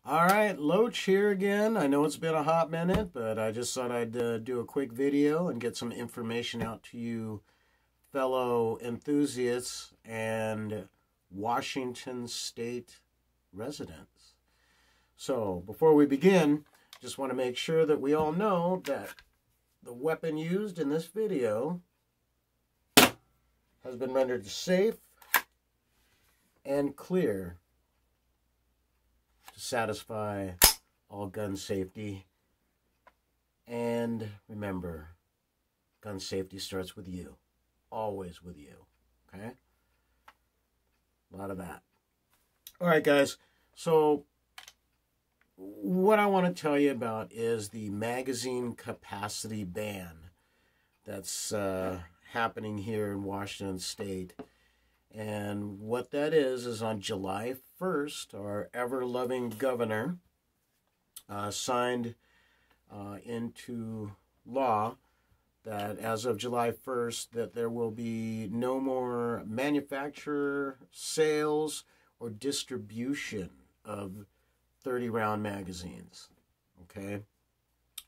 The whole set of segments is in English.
All right, Loach here again. I know it's been a hot minute, but I just thought I'd do a quick video and get some information out to you fellow enthusiasts and Washington State residents. So, before we begin, just want to make sure that we all know that the weapon used in this video has been rendered safe and clear to satisfy all gun safety. And remember, gun safety starts with you. Always with you. Okay? A lot of that. Alright, guys. So, what I want to tell you about is the magazine capacity ban that's happening here in Washington State. And what that is on July 1st, our ever-loving governor signed into law that as of July 1st, that there will be no more manufacture, sales, or distribution of 30-round magazines, okay?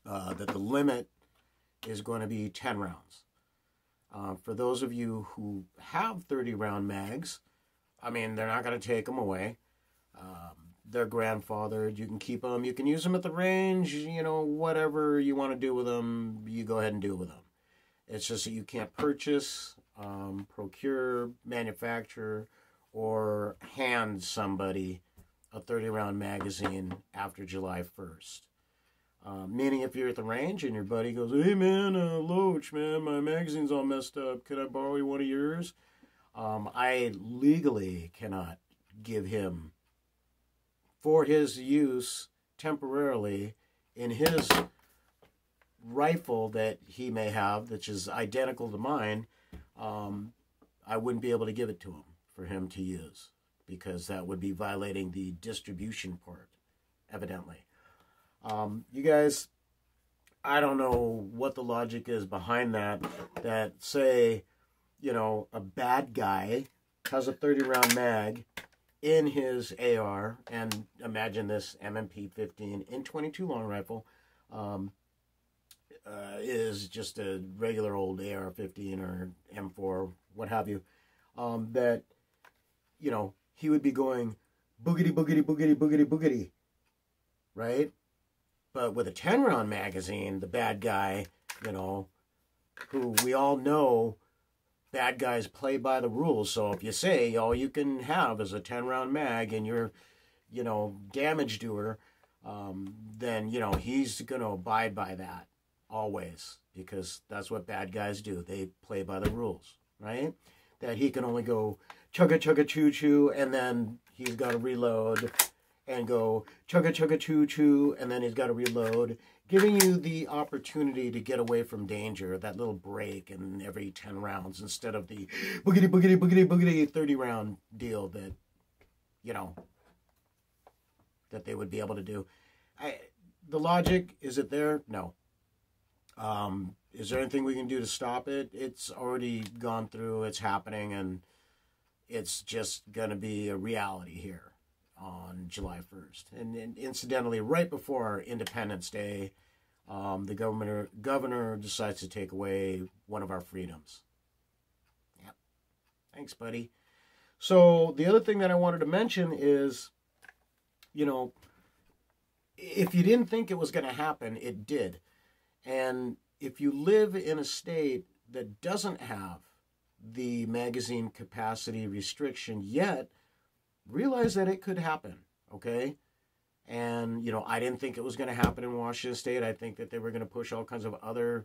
That the limit is going to be 10 rounds. For those of you who have 30-round mags, I mean, they're not going to take them away. They're grandfathered. You can keep them. You can use them at the range. You know, whatever you want to do with them, you go ahead and do with them. It's just that you can't purchase, procure, manufacture, or hand somebody a 30-round magazine after July 1st. Meaning if you're at the range and your buddy goes, "Hey man, Loach, man, my magazine's all messed up. Could I borrow one of yours?" I legally cannot give him, for his use temporarily in his rifle that he may have, which is identical to mine, I wouldn't be able to give it to him for him to use, because that would be violating the distribution part, evidently. You guys, I don't know what the logic is behind that, say, you know, a bad guy has a 30-round mag in his AR, and imagine this M&P 15 in 22 long rifle, is just a regular old AR-15 or M4, what have you, that, you know, he would be going boogity, boogity, boogity, boogity, boogity, right? But with a 10-round magazine, the bad guy, you know, who we all know, bad guys play by the rules. So if you say all you can have is a 10-round mag and you're, you know, damage doer, then, you know, he's going to abide by that always, because that's what bad guys do. They play by the rules, right? That he can only go chugga chugga choo choo, and then he's got to reload and go chugga chugga choo choo, and then he's got to reload, giving you the opportunity to get away from danger, that little break in every 10 rounds, instead of the boogity boogity boogity boogity 30-round deal that, you know, that they would be able to do. The logic, is it there? No. Is there anything we can do to stop it? It's already gone through, it's happening, and it's just going to be a reality here on July 1st. And incidentally, right before our Independence Day, the governor decides to take away one of our freedoms. Yep. Thanks, buddy. So the other thing that I wanted to mention is, you know, if you didn't think it was going to happen, it did. And if you live in a state that doesn't have the magazine capacity restriction yet, realize that it could happen, okay? And, you know, I didn't think it was going to happen in Washington State. I think that they were going to push all kinds of other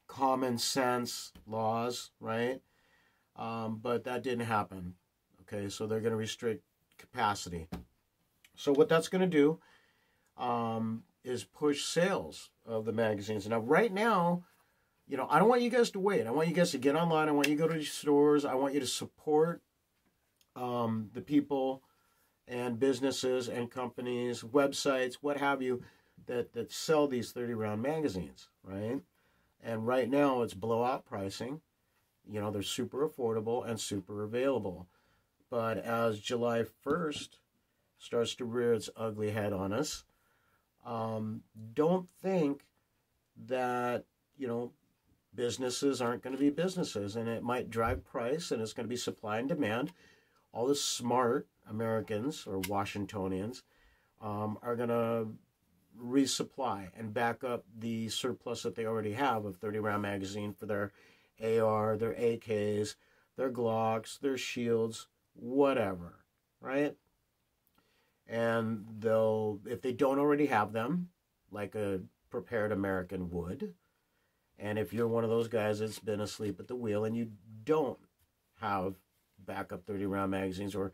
common sense laws, right? But that didn't happen, okay? So they're going to restrict capacity. So what that's going to do is push sales of the magazines. Now, right now, you know, I don't want you guys to wait. I want you guys to get online. I want you to go to stores. I want you to support the people and businesses and companies, websites, what have you, that sell these 30-round magazines, right? And right now it's blowout pricing. You know, they're super affordable and super available. But as July 1st starts to rear its ugly head on us, don't think that, businesses aren't going to be businesses, and it might drive price, and it's going to be supply and demand. All the smart Americans or Washingtonians are going to resupply and back up the surplus that they already have of 30-round magazine for their AR, their AKs, their Glocks, their shields, whatever, right? And they'll, if they don't already have them, like a prepared American would, and if you're one of those guys that's been asleep at the wheel and you don't have backup 30-round magazines or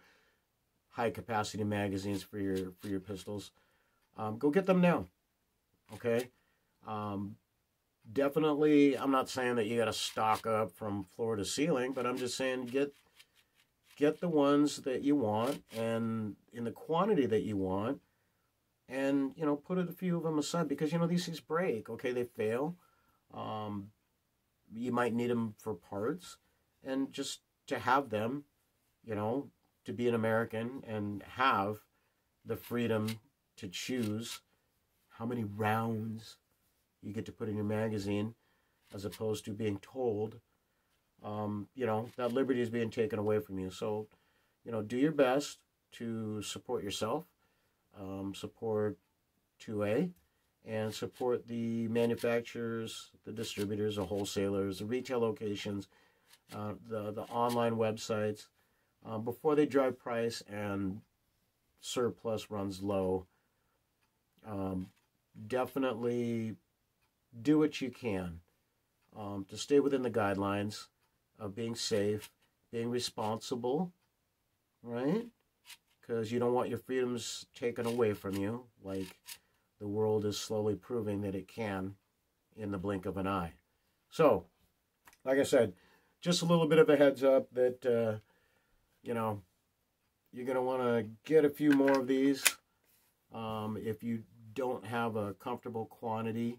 high-capacity magazines for your pistols, go get them now, okay? Definitely, I'm not saying that you got to stock up from floor to ceiling, but I'm just saying get the ones that you want and in the quantity that you want, and, put a few of them aside because, these things break, okay? They fail. You might need them for parts, and just to have them, to be an American and have the freedom to choose how many rounds you get to put in your magazine, as opposed to being told, that liberty is being taken away from you. So, do your best to support yourself, support 2A, and support the manufacturers, the distributors, the wholesalers, the retail locations, the online websites, before they drive price and surplus runs low. Definitely do what you can to stay within the guidelines of being safe, being responsible, right? Because you don't want your freedoms taken away from you, like the world is slowly proving that it can in the blink of an eye. So, like I said, just a little bit of a heads up that, you're going to want to get a few more of these. If you don't have a comfortable quantity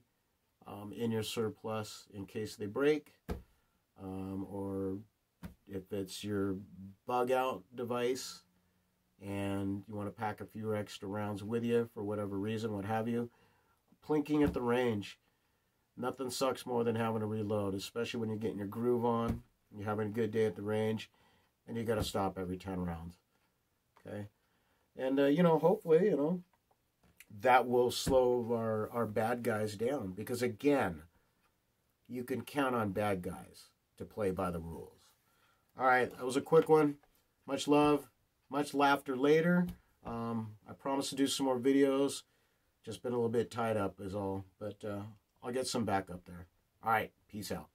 in your surplus in case they break, or if it's your bug out device and you want to pack a few extra rounds with you for whatever reason, what have you, plinking at the range, nothing sucks more than having to reload, especially when you're getting your groove on, you're having a good day at the range, and you got to stop every 10 rounds, okay? And, hopefully, that will slow our bad guys down, because, again, you can count on bad guys to play by the rules. All right, that was a quick one. Much love, much laughter later. I promise to do some more videos. Just been a little bit tied up is all, but I'll get some back up there. All right, peace out.